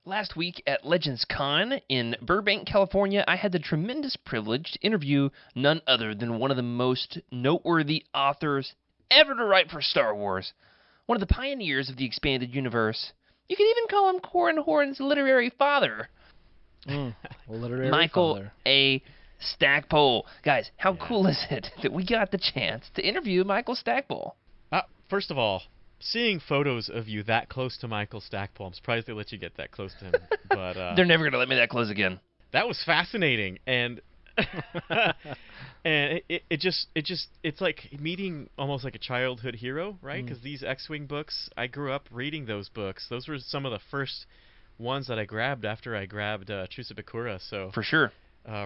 Last week at Legends Con in Burbank, California, I had the tremendous privilege to interview none other than one of the most noteworthy authors ever to write for Star Wars. One of the pioneers of the expanded universe. You could even call him Corin Horn's literary father. Literary Michael father. A. Stackpole. Guys, how cool is it that we got the chance to interview Michael Stackpole? First of all, seeing photos of you that close to Michael Stackpole, I'm surprised they let you get that close to him. But They're never going to let me that close again. that was fascinating, and and it's like meeting almost like a childhood hero, right? Because these X-Wing books, I grew up reading those books. Those were some of the first ones that I grabbed after I grabbed Truce of Bakura. So For sure.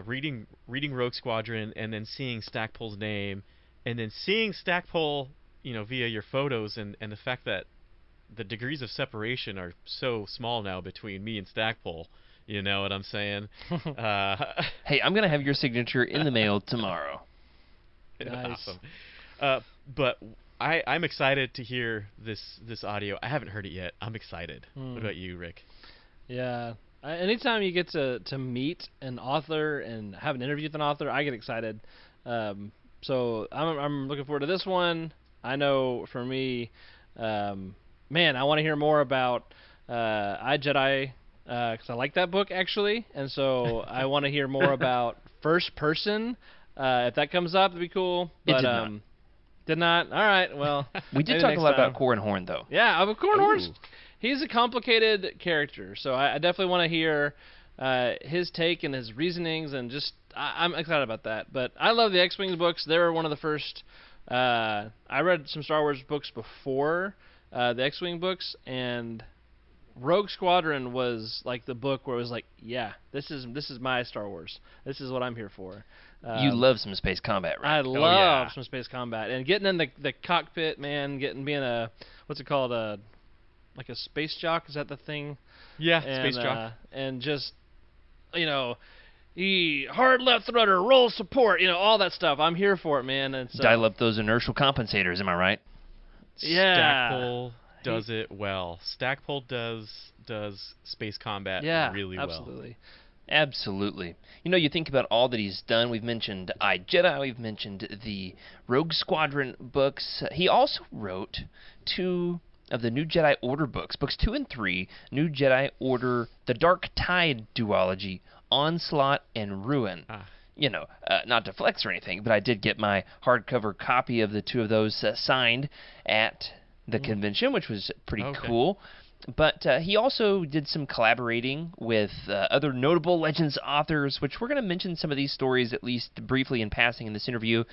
reading Rogue Squadron and then seeing Stackpole's name, and then seeing Stackpole, via your photos, and the fact that the degrees of separation are so small now between me and Stackpole. You know what I'm saying? Hey, I'm going to have your signature in the mail tomorrow. Nice. Awesome. But I'm excited to hear this audio. I haven't heard it yet. I'm excited. What about you, Rick? Yeah. Anytime you get to meet an author and have an interview with an author, I get excited. So I'm looking forward to this one. I know for me, I want to hear more about iJedi, because I like that book, actually. And so I want to hear more about first person. If that comes up, that'd be cool. But, It did not. Did not? All right, well. We did maybe talk a next lot time. about Corin Horn, though. Yeah, but Corin Horn's, he's a complicated character. So I definitely want to hear his take and his reasonings, and just, I'm excited about that. But I love the X-Wing books. They were one of the first. I read some Star Wars books before the X-Wing books, and Rogue Squadron was like the book where it was like, yeah, this is my Star Wars. This is what I'm here for. You love some space combat, right? I love yeah. some space combat, and getting in the cockpit, man. Being a, what's it called, like a space jock? Is that the thing? Yeah, And, space jock. and just, hard left rudder, roll support, all that stuff. I'm here for it, man. And so, Dial up those inertial compensators, am I right? Yeah. Stackpole does it well. Stackpole does space combat really well. absolutely. Absolutely. You think about all that he's done. We've mentioned iJedi. We've mentioned the Rogue Squadron books. He also wrote 2 of the New Jedi Order books. Books 2 and 3, New Jedi Order, The Dark Tide duology, Onslaught and Ruin. Not to flex or anything, but I did get my hardcover copy of the 2 of those signed at the convention, which was pretty cool. But he also did some collaborating with other notable Legends authors, which we're going to mention some of these stories at least briefly in passing in this interview.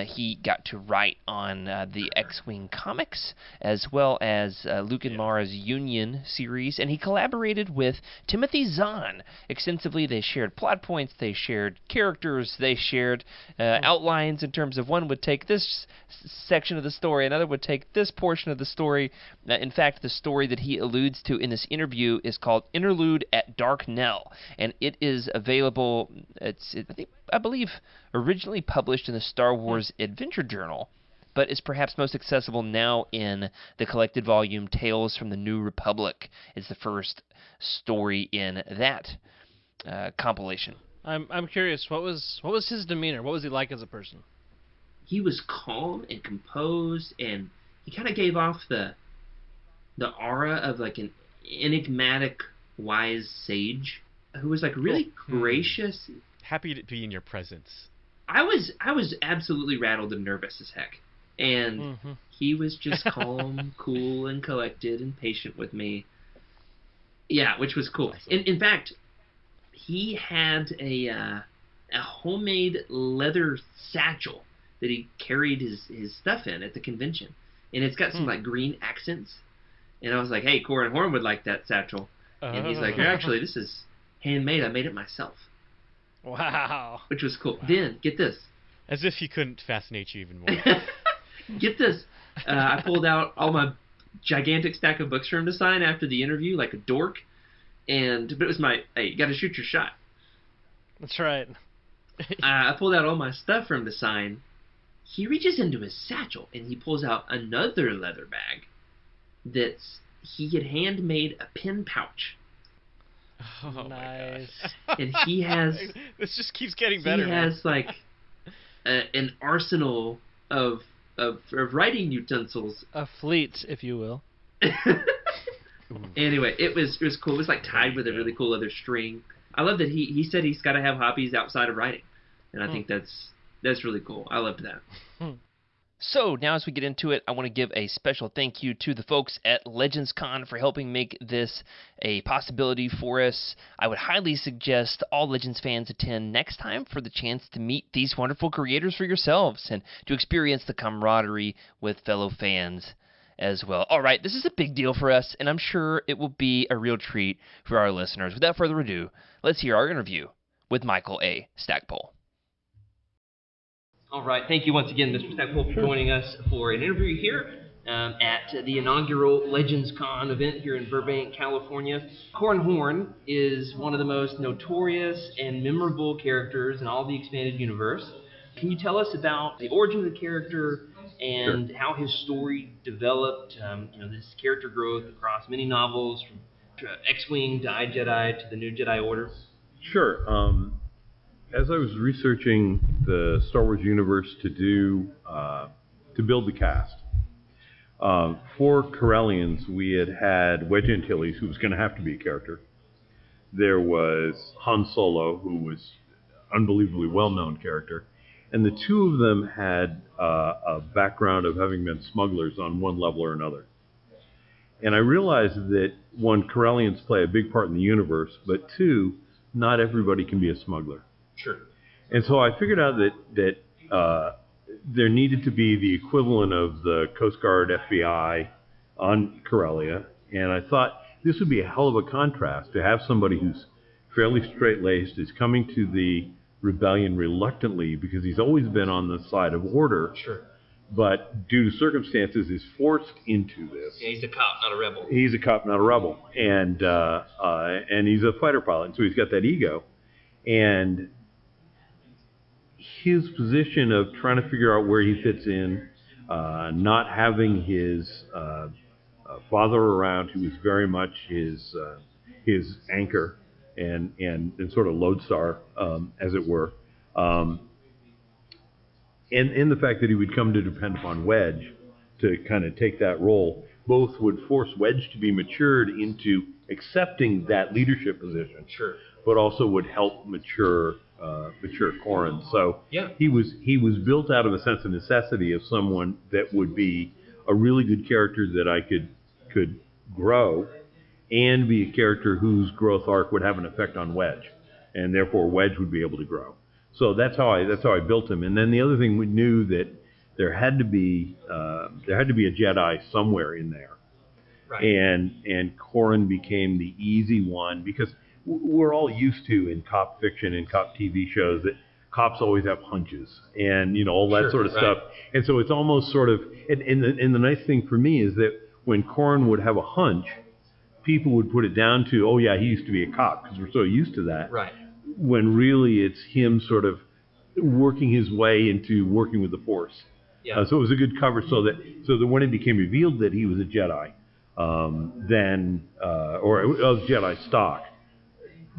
He got to write on the X-Wing comics, as well as Luke and Mara's Union series, and he collaborated with Timothy Zahn extensively. They shared plot points, they shared characters, they shared outlines in terms of one would take this section of the story, another would take this portion of the story. In fact, the story that he alludes to in this interview is called Interlude at Dark Nell, and it is available. I believe originally published in the Star Wars Adventure Journal, but is perhaps most accessible now in the collected volume Tales from the New Republic. It's the first story in that compilation. I'm curious. What was his demeanor? What was he like as a person? He was calm and composed, and he kind of gave off the aura of like an enigmatic, wise sage who was like really gracious. Happy to be in your presence. I was absolutely rattled and nervous as heck, and he was just calm, cool, and collected and patient with me. Yeah, which was cool. Awesome. In fact, he had a homemade leather satchel that he carried his stuff in at the convention, and it's got some like green accents. And I was like, hey, Corin Horn would like that satchel. And he's like, actually, this is handmade. I made it myself. Wow. Which was cool. Then, get this. As if he couldn't fascinate you even more. Get this. I pulled out all my gigantic stack of books for him to sign after the interview, like a dork. But it was hey, you got to shoot your shot. That's right. I pulled out all my stuff for him to sign. He reaches into his satchel, and he pulls out another leather bag he had handmade a pen pouch. Oh my Nice. gosh. And he has This just keeps getting he better. man. has like an arsenal of writing utensils. A fleet, if you will. Anyway, it was cool. It was like tied with a really cool leather string. I love that he said he's got to have hobbies outside of writing, and I think that's really cool. I loved that. So now as we get into it, I want to give a special thank you to the folks at Legends Con for helping make this a possibility for us. I would highly suggest all Legends fans attend next time for the chance to meet these wonderful creators for yourselves and to experience the camaraderie with fellow fans as well. All right, this is a big deal for us, and I'm sure it will be a real treat for our listeners. Without further ado, let's hear our interview with Michael A. Stackpole. All right, thank you once again, Mr. Stackpole, for joining us for an interview here at the inaugural Legends Con event here in Burbank, California. Corran Horn is one of the most notorious and memorable characters in all the expanded universe. Can you tell us about the origin of the character and how his story developed, this character growth across many novels, from X-Wing to iJedi to the New Jedi Order? Sure. As I was researching the Star Wars universe to build the cast, for Corellians, we had Wedge Antilles, who was going to have to be a character. There was Han Solo, who was an unbelievably well-known character. And the two of them had a background of having been smugglers on one level or another. And I realized that, one, Corellians play a big part in the universe, but two, not everybody can be a smuggler. Sure. And so I figured out that there needed to be the equivalent of the Coast Guard FBI on Corellia. And I thought this would be a hell of a contrast to have somebody who's fairly straight-laced, is coming to the rebellion reluctantly because he's always been on the side of order. Sure. But due to circumstances is forced into this. Yeah, he's a cop, not a rebel. He's a cop, not a rebel. And he's a fighter pilot, and so he's got that ego. And his position of trying to figure out where he fits in, not having his father around, who was very much his anchor and sort of lodestar, as it were, and the fact that he would come to depend upon Wedge to kind of take that role, both would force Wedge to be matured into accepting that leadership position. Sure. But also would help mature Corran. So he was built out of a sense of necessity of someone that would be a really good character that I could grow, and be a character whose growth arc would have an effect on Wedge, and therefore Wedge would be able to grow. So that's how I built him. And then the other thing, we knew that there had to be a Jedi somewhere in there. Right. And Corran became the easy one, because we're all used to, in cop fiction and cop TV shows, that cops always have hunches and all that sort of stuff. And so it's almost sort of, and the nice thing for me is that when Corran would have a hunch, people would put it down to, oh yeah, he used to be a cop, because we're so used to that. Right. When really it's him sort of working his way into working with the Force. Yeah. So it was a good cover, so that when it became revealed that he was a Jedi, or of Jedi stock,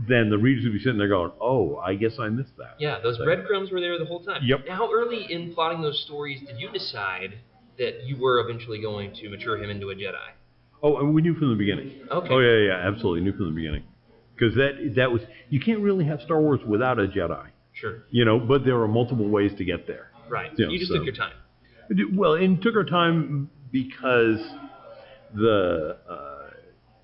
then the readers would be sitting there going, oh, I guess I missed that. Yeah, those breadcrumbs were there the whole time. Yep. Now, how early in plotting those stories did you decide that you were eventually going to mature him into a Jedi? Oh, and we knew from the beginning. Okay. Oh, yeah, absolutely. Knew from the beginning. Because that was, you can't really have Star Wars without a Jedi. Sure. But there are multiple ways to get there. Right. You just took your time. Well, and took our time because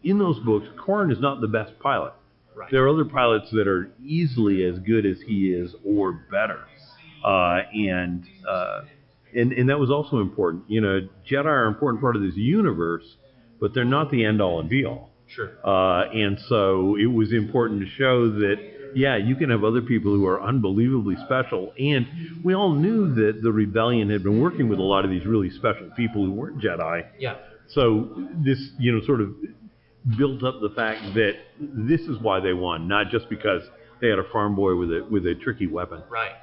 in those books, Corran is not the best pilot. Right. There are other pilots that are easily as good as he is or better. And that was also important. Jedi are an important part of this universe, but they're not the end-all and be-all. Sure. And so it was important to show that, yeah, you can have other people who are unbelievably special. And we all knew that the Rebellion had been working with a lot of these really special people who weren't Jedi. Yeah. So this, sort of built up the fact that this is why they won, not just because they had a farm boy with a tricky weapon. Right.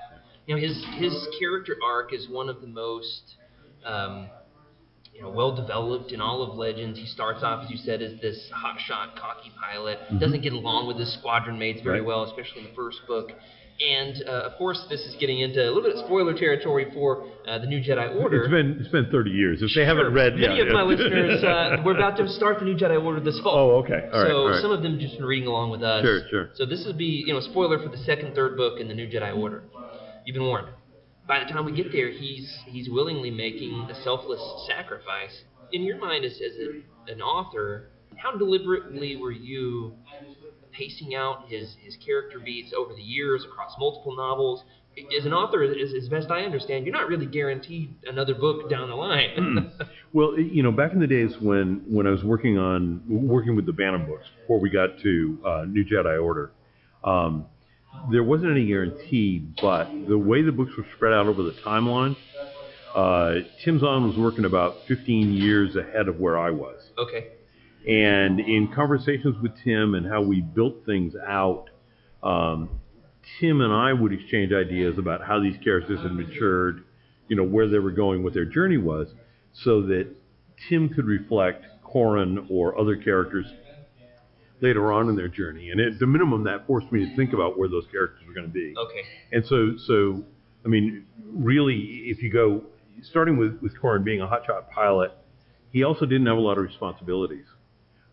His character arc is one of the most well developed in all of Legends. He starts off, as you said, as this hotshot, cocky pilot. Mm-hmm. Doesn't get along with his squadron mates very Right. well, especially in the first book. And of course, this is getting into a little bit of spoiler territory for the new Jedi Order. It's been 30 years. If they haven't read, many of my listeners, we're about to start the new Jedi Order this fall. Oh, okay. All right. So some of them just been reading along with us. Sure. So this would be, spoiler for the second, third book in the new Jedi Order. You've been warned. By the time we get there, he's willingly making a selfless sacrifice. In your mind, as an author, how deliberately were you pacing out his character beats over the years across multiple novels? As an author, as best I understand, you're not really guaranteed another book down the line. Well, back in the days when I was working with the Bantam books before we got to New Jedi Order, there wasn't any guarantee, but the way the books were spread out over the timeline, Tim Zahn was working about 15 years ahead of where I was. Okay. And in conversations with Tim and how we built things out, Tim and I would exchange ideas about how these characters had matured, where they were going, what their journey was, so that Tim could reflect Corran or other characters later on in their journey. And at the minimum, that forced me to think about where those characters were going to be. Okay. And so I mean, really, if you go, starting with Corran being a hotshot pilot, he also didn't have a lot of responsibilities.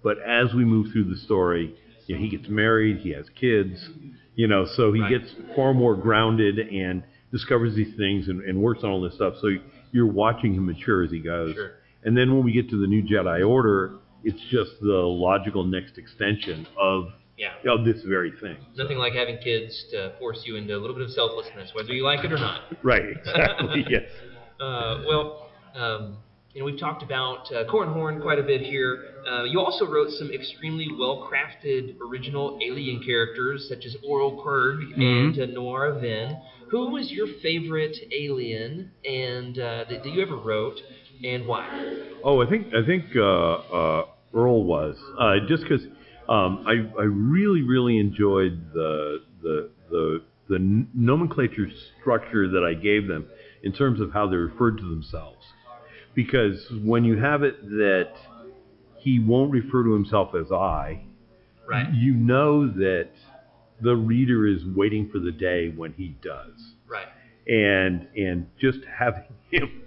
But as we move through the story, he gets married, he has kids, so he gets far more grounded and discovers these things and works on all this stuff. So you're watching him mature as he goes. Sure. And then when we get to the new Jedi Order, it's just the logical next extension of this very thing. Nothing like having kids to force you into a little bit of selflessness, whether you like it or not. Right, exactly, yes. We've talked about Corran Horn quite a bit here. You also wrote some extremely well-crafted original alien characters, such as Oral Kurg and Noir Ven. Who was your favorite alien and that you ever wrote, and why? Oh, I think Earl was just because I really enjoyed the nomenclature structure that I gave them in terms of how they referred to themselves. Because when you have it that he won't refer to himself as I, right, you know that the reader is waiting for the day when he does. Right. And just having him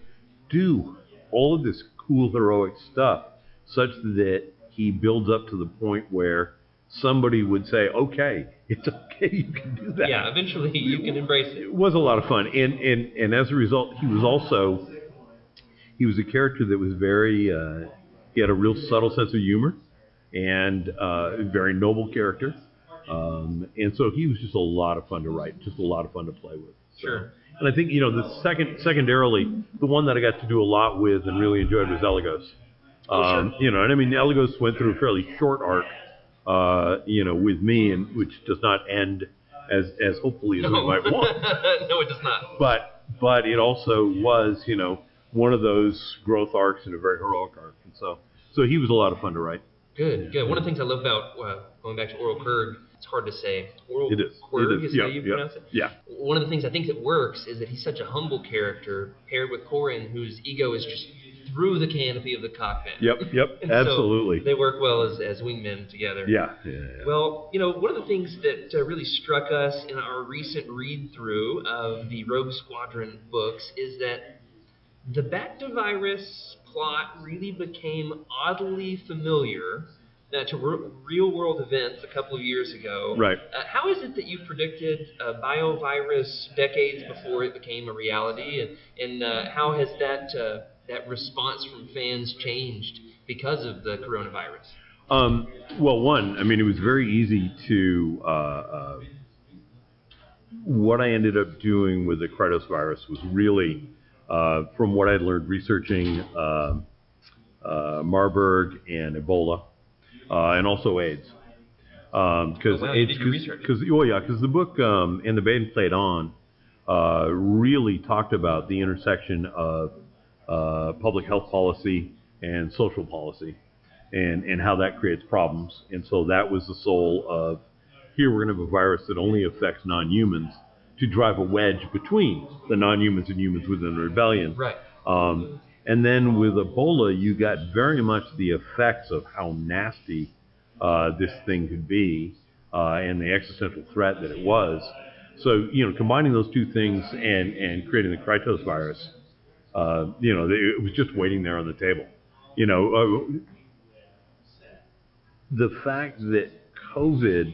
do all of this cool heroic stuff such that he builds up to the point where somebody would say, okay, it's okay, you can do that. Yeah, eventually you can embrace it. It was a lot of fun. And as a result, he was a character that was very, he had a real subtle sense of humor and a very noble character. And so he was just a lot of fun to write, just a lot of fun to play with. So. Sure. And I think, the secondarily, the one that I got to do a lot with and really enjoyed was Eligos. Sure. And I mean, Eligos went through a fairly short arc, with me, and which does not end as hopefully as we might want. No, it does not. But it also was, one of those growth arcs and a very heroic arc. And so he was a lot of fun to write. Good. One of the things I love about going back to Oral Kurg, it's hard to say. Oral It is. Kurg It is. is how you pronounce it? Yeah. One of the things I think that works is that he's such a humble character paired with Corran, whose ego is just through the canopy of the cockpit. Yep. And Absolutely. So they work well as wingmen together. Yeah. Well, one of the things that really struck us in our recent read-through of the Rogue Squadron books is that the Bactavirus plot really became oddly familiar to real-world events a couple of years ago. Right. How is it that you predicted a biovirus decades before it became a reality, and how has that response from fans changed because of the coronavirus? Well, one, I mean, it was very easy to. What I ended up doing with the Krytos virus was really, from what I'd learned researching Marburg and Ebola, and also AIDS. Because the book and the Bane Played On really talked about the intersection of public health policy and social policy, and how that creates problems. And so that was the soul of, here we're going to have a virus that only affects non-humans to drive a wedge between the non-humans and humans within the rebellion. Right. And then with Ebola, you got very much the effects of how nasty this thing could be and the existential threat that it was. So, combining those two things and creating the Krytos virus, it was just waiting there on the table. The fact that COVID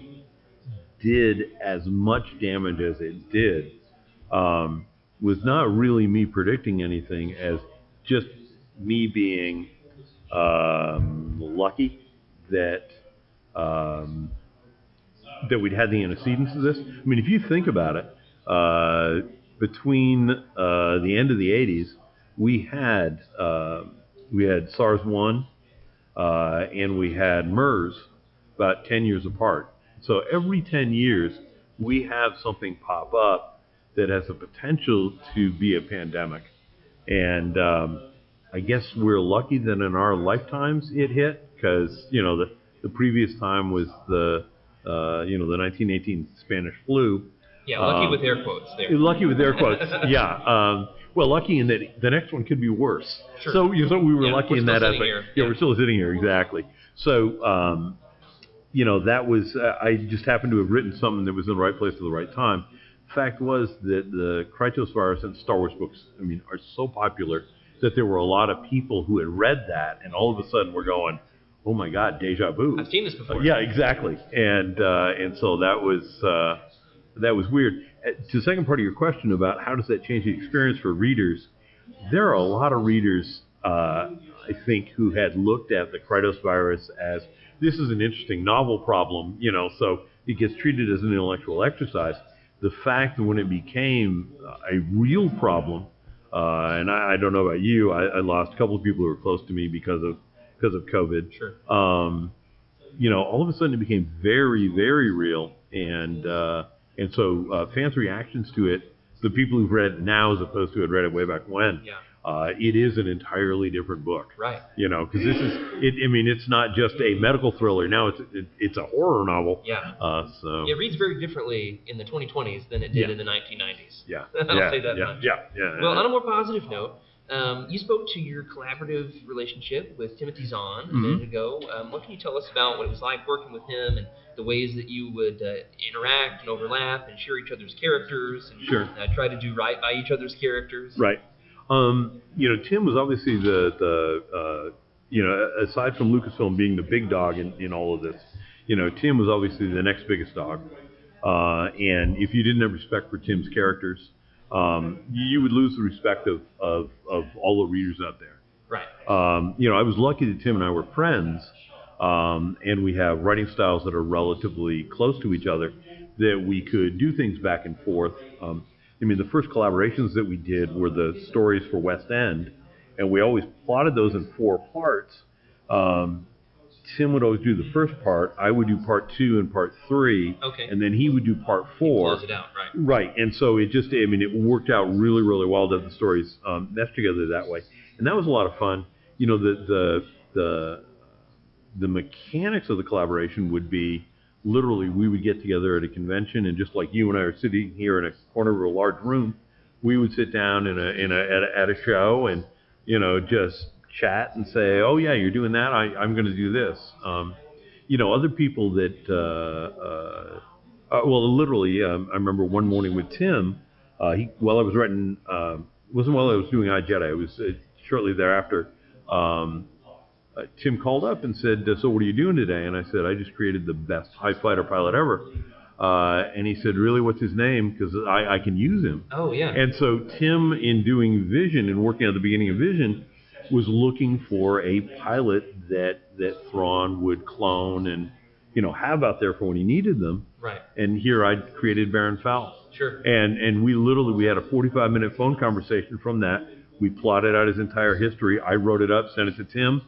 did as much damage as it did was not really me predicting anything, as just me being lucky that that we'd had the antecedents of this. I mean, if you think about it, between the end of the 80s, we had SARS-1 and we had MERS about 10 years apart. So every 10 years, we have something pop up that has the potential to be a pandemic. And I guess we're lucky that in our lifetimes it hit, because the previous time was the 1918 Spanish flu. Yeah, lucky with air quotes there. Lucky with air quotes, yeah. Well, lucky in that the next one could be worse. Sure. So we were lucky in that aspect. Yeah, we're still sitting here, exactly. So, that was, I just happened to have written something that was in the right place at the right time. Fact was that the Krytos virus and Star Wars books, are so popular that there were a lot of people who had read that, and all of a sudden were going, "Oh my God, deja vu! I've seen this before." Yeah, exactly. And so that was weird. To the second part of your question about how does that change the experience for readers, there are a lot of readers, I think, who had looked at the Krytos virus as, this is an interesting novel problem, so it gets treated as an intellectual exercise. The fact that when it became a real problem, and I don't know about you, I lost a couple of people who were close to me because of COVID. Sure. All of a sudden it became very, very real, and so fans' reactions to it, the people who've read it now as opposed to had read it way back when, it is an entirely different book. Right. Because this is it. It's not just a medical thriller. Now it's a horror novel. Yeah. So it reads very differently in the 2020s than it did in the 1990s. Yeah. I'll say that much. Yeah. Well, on a more positive note, you spoke to your collaborative relationship with Timothy Zahn a minute ago. What can you tell us about what it was like working with him and the ways that you would interact and overlap and share each other's characters and try to do right by each other's characters? Right. Tim was obviously the aside from Lucasfilm being the big dog in all of this, Tim was obviously the next biggest dog. And if you didn't have respect for Tim's characters, you would lose the respect of all the readers out there. Right. I was lucky that Tim and I were friends, and we have writing styles that are relatively close to each other, that we could do things back and forth. The first collaborations that we did were the stories for West End, and we always plotted those in 4 parts. Tim would always do the first part, I would do part 2 and part 3, and then he would do part 4. Close it out, right. Right, and so it just, it worked out really, really well to have the stories meshed together that way. And that was a lot of fun. The mechanics of the collaboration would be, literally, we would get together at a convention, and just like you and I are sitting here in a corner of a large room, we would sit down at a show and, just chat and say, oh yeah, you're doing that, I'm going to do this. Other people that, literally, I remember one morning with Tim, while I was writing, wasn't while I was doing iJedi, it was shortly thereafter, Tim called up and said, so what are you doing today? And I said, I just created the best TIE fighter pilot ever. And he said, really, what's his name? Because I can use him. Oh, yeah. And so Tim, in doing Vision and working at the beginning of Vision, was looking for a pilot that Thrawn would clone and, have out there for when he needed them. Right. And here I created Baron Fowl. Sure. And we had a 45-minute phone conversation from that. We plotted out his entire history. I wrote it up, sent it to Tim.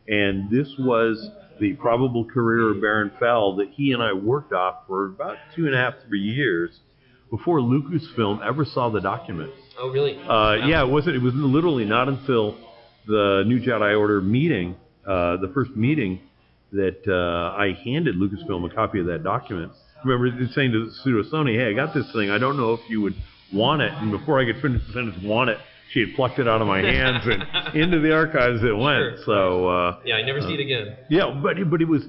And this was the probable career of Baron Fowl that he and I worked off for about 2.5, 3 years before Lucasfilm ever saw the document. Oh, really? Yeah, it was literally not until the new Jedi Order meeting, the first meeting, that I handed Lucasfilm a copy of that document. I remember saying to Sony, hey, I got this thing. I don't know if you would want it. And before I could finish the sentence, want it, she had plucked it out of my hands and into the archives it went. Sure. So Yeah, I never see it again. yeah, but it was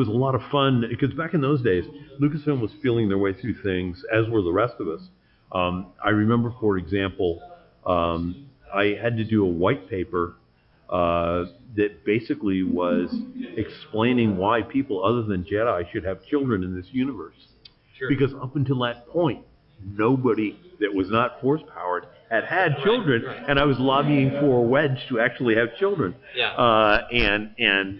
a lot of fun because back in those days, Lucasfilm was feeling their way through things, as were the rest of us. I remember, for example, I had to do a white paper that basically was explaining why people other than Jedi should have children in this universe. Sure. Because up until that point, nobody that was not force-powered had children, right. and I was lobbying for Wedge to actually have children. Yeah. And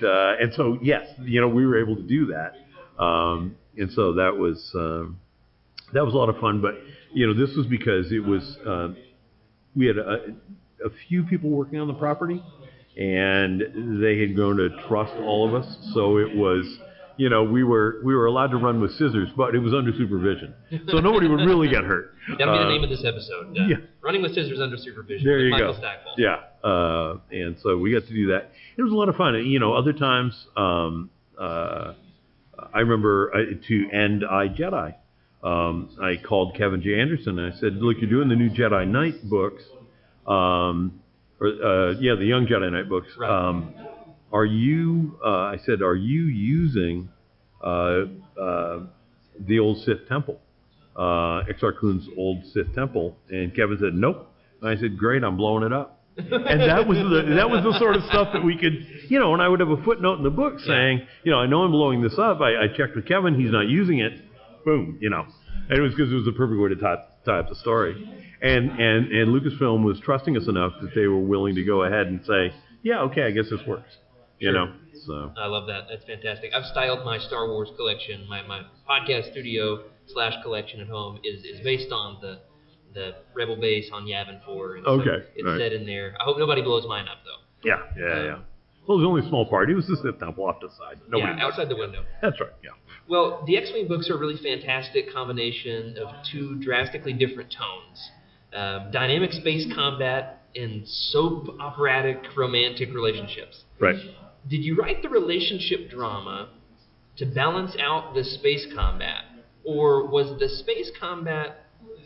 so yes, we were able to do that, and so that was a lot of fun. But this was because it was we had a few people working on the property, and they had grown to trust all of us. So it was, we were allowed to run with scissors, but it was under supervision, so nobody would really get hurt. That'll be the name of this episode. Yeah. Running with scissors under supervision. There with you Michael go. Stackpole. Yeah, and so we got to do that. It was a lot of fun. Other times, I remember to end Jedi. I called Kevin J. Anderson and I said, "Look, you're doing the new Jedi Knight books, the Young Jedi Knight books. Right. Are you using the old Sith Temple, Exar Kun's old Sith Temple?" And Kevin said, "Nope." And I said, "Great, I'm blowing it up." And that was the sort of stuff that we could, and I would have a footnote in the book saying, I know I'm blowing this up. I checked with Kevin, he's not using it. Boom, and it was because it was the perfect way to tie up the story. And Lucasfilm was trusting us enough that they were willing to go ahead and say, yeah, okay, I guess this works. Sure. So I love that. That's fantastic. I've styled my Star Wars collection, my podcast studio / collection at home is based on the Rebel base on Yavin 4. And so Okay, it's right. set in there. I hope nobody blows mine up, though. yeah. Well, it was only a small part. It was the Sith Temple off to the side. Nobody Outside the window. That's right, yeah. Well, the X-Wing books are a really fantastic combination of two drastically different tones. Dynamic space combat and soap operatic romantic relationships. Right. Did you write the relationship drama to balance out the space combat? Or was the space combat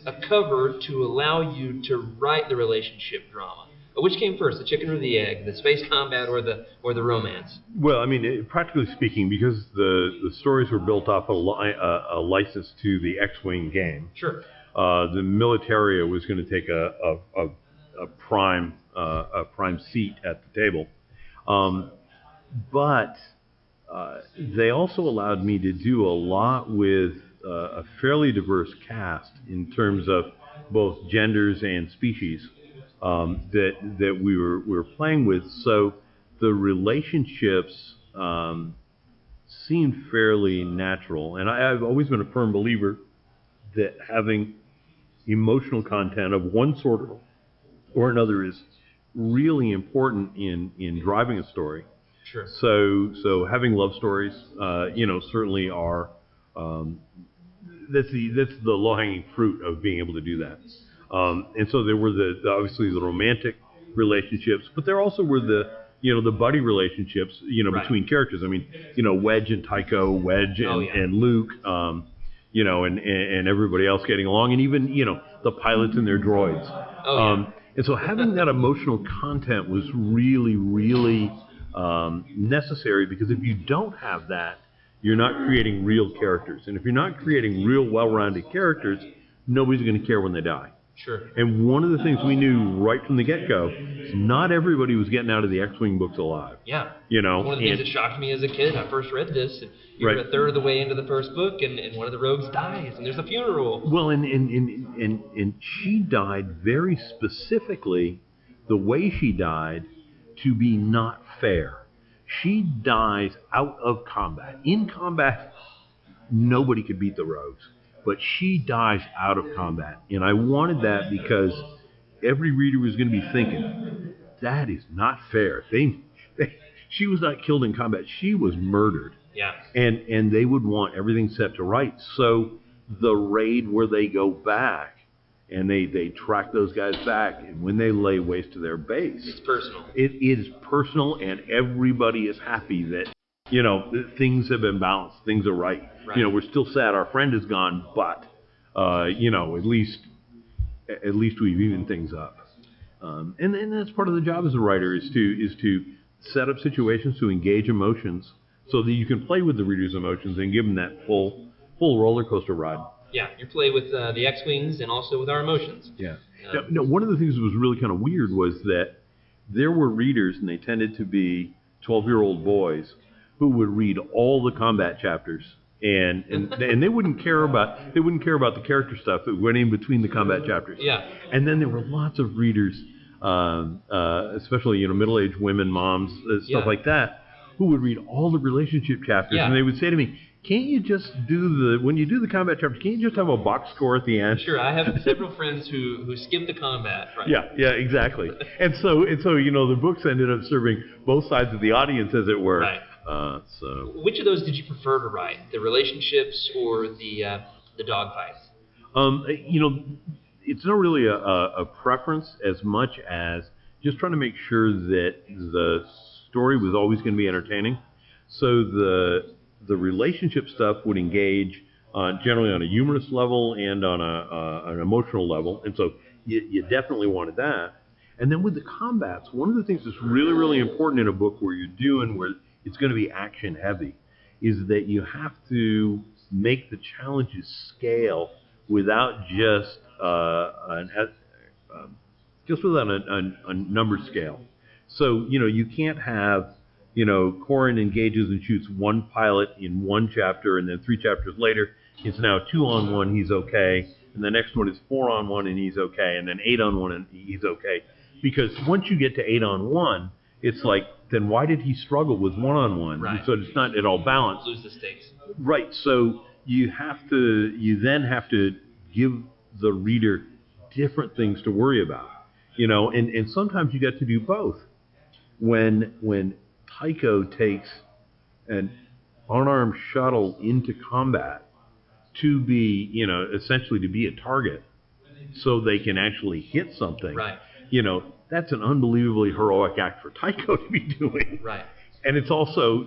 a cover to allow you to write the relationship drama? Which came first, the chicken or the egg, the space combat or the romance? Well, I mean, practically speaking, because the stories were built off a license to the X-Wing game. Sure. The Militaria was going to take a prime seat at the table, but they also allowed me to do a lot with a fairly diverse cast in terms of both genders and species. That we were playing with, so the relationships seemed fairly natural. And I've always been a firm believer that having emotional content of one sort or another is really important in driving a story. Sure. So having love stories, certainly are that's the low-hanging fruit of being able to do that. And so there were obviously the romantic relationships, but there also were the buddy relationships, Right. between characters. I mean, Wedge and Tycho, Wedge and Luke, and everybody else getting along, and even, the pilots and their droids. And so having that emotional content was really, really necessary, because if you don't have that, you're not creating real characters. And if you're not creating real well-rounded characters, nobody's going to care when they die. Sure. And one of the things we knew right from the get-go is not everybody was getting out of the X-Wing books alive. Yeah. One of the things that shocked me as a kid, I first read this, and you're Right. a third of the way into the first book, and one of the rogues dies, and there's a funeral. Well, and she died very specifically the way she died to be not fair. She dies out of combat. In combat, nobody could beat the rogues. But she dies out of combat. And I wanted that because every reader was going to be thinking, that is not fair. She was not killed in combat. She was murdered. Yeah. And they would want everything set to rights. So the raid where they go back and they track those guys back, and when they lay waste to their base, It's personal. it is personal, and everybody is happy that, things have been balanced, things are right. Right. We're still sad our friend is gone, but, at least we've evened things up. And that's part of the job as a writer is to set up situations to engage emotions so that you can play with the reader's emotions and give them that full roller coaster ride. Yeah, you play with the X-Wings and also with our emotions. Yeah. Now, one of the things that was really kind of weird was that there were readers, and they tended to be 12-year-old boys, who would read all the combat chapters, and they wouldn't care about the character stuff that went in between the combat chapters. Yeah. And then there were lots of readers, especially middle-aged women, moms, stuff like that, who would read all the relationship chapters, and they would say to me, "Can't you just when you do the combat chapters, can't you just have a box score at the end?" Sure, I have several friends who skip the combat. Right? Yeah, exactly. and so the books ended up serving both sides of the audience, as it were. Right. So. Which of those did you prefer to write, the relationships or the dogfights? It's not really a preference as much as just trying to make sure that the story was always going to be entertaining. So the relationship stuff would engage generally on a humorous level and on an emotional level, and so you definitely wanted that. And then with the combats, one of the things that's really, really important in a book where it's going to be action heavy is that you have to make the challenges scale without just without a number scale. So you can't have Corrin engages and shoots one pilot in one chapter, and then 3 chapters later, it's now 2-on-1, he's okay, and the next one is 4-on-1 and he's okay, and then 8-on-1 and he's okay. Because once you get to 8-on-1, it's like, then why did he struggle with 1-on-1? Right. So it's not at all balanced. Lose the stakes. Right. So you then have to give the reader different things to worry about. And sometimes you get to do both. When Tycho takes an unarmed shuttle into combat to be, essentially to be a target so they can actually hit something. Right. That's an unbelievably heroic act for Tycho to be doing. Right. And it's also,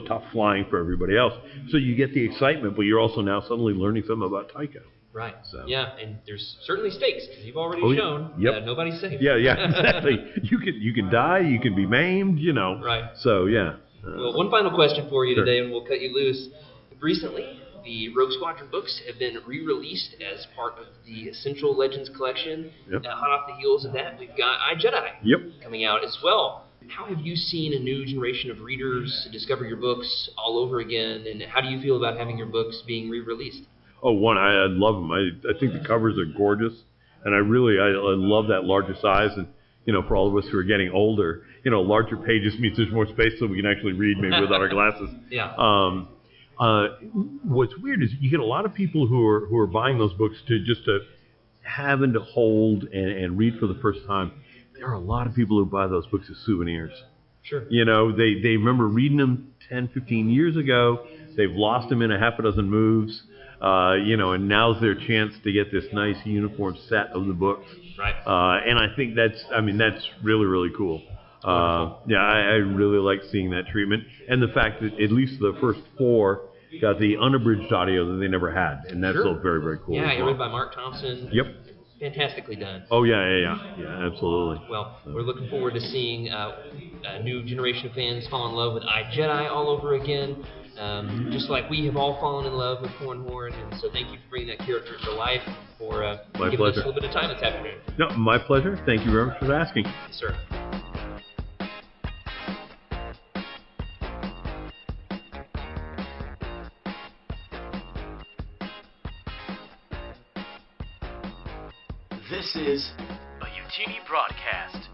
tough flying for everybody else. So you get the excitement, but you're also now suddenly learning something about Tycho. Right. So. Yeah, and there's certainly stakes because you've already shown Yep. nobody's safe. Yeah, exactly. You can die, you can be maimed, Right. So yeah. Well, one final question for you Sure. today, and we'll cut you loose. Recently, the Rogue Squadron books have been re-released as part of the Essential Legends collection. Yep. Hot off the heels of that, we've got iJedi Yep. coming out as well. How have you seen a new generation of readers discover your books all over again, and how do you feel about having your books being re-released? Oh, I love them. I think the covers are gorgeous, and I love that larger size. And for all of us who are getting older, larger pages means there's more space so we can actually read maybe without our glasses. Yeah. What's weird is you get a lot of people who are buying those books to having to hold and read for the first time. There are a lot of people who buy those books as souvenirs. Sure. They remember reading them 10, 15 years ago. They've lost them in a half a dozen moves. And now's their chance to get this nice uniform set of the books. Right. And I think that's really, really cool. I really like seeing that treatment. And the fact that at least the first 4 got the unabridged audio that they never had. And that's still very, very cool. Yeah, read by Mark Thompson. Yep. Fantastically done. Oh, yeah, absolutely. Well, we're looking forward to seeing a new generation of fans fall in love with iJedi all over again. Just like we have all fallen in love with Corran Horn, and so thank you for bringing that character to life, for giving us a little bit of time this afternoon. No, my pleasure. Thank you very much for asking. Yes, sir. This is a Utini broadcast.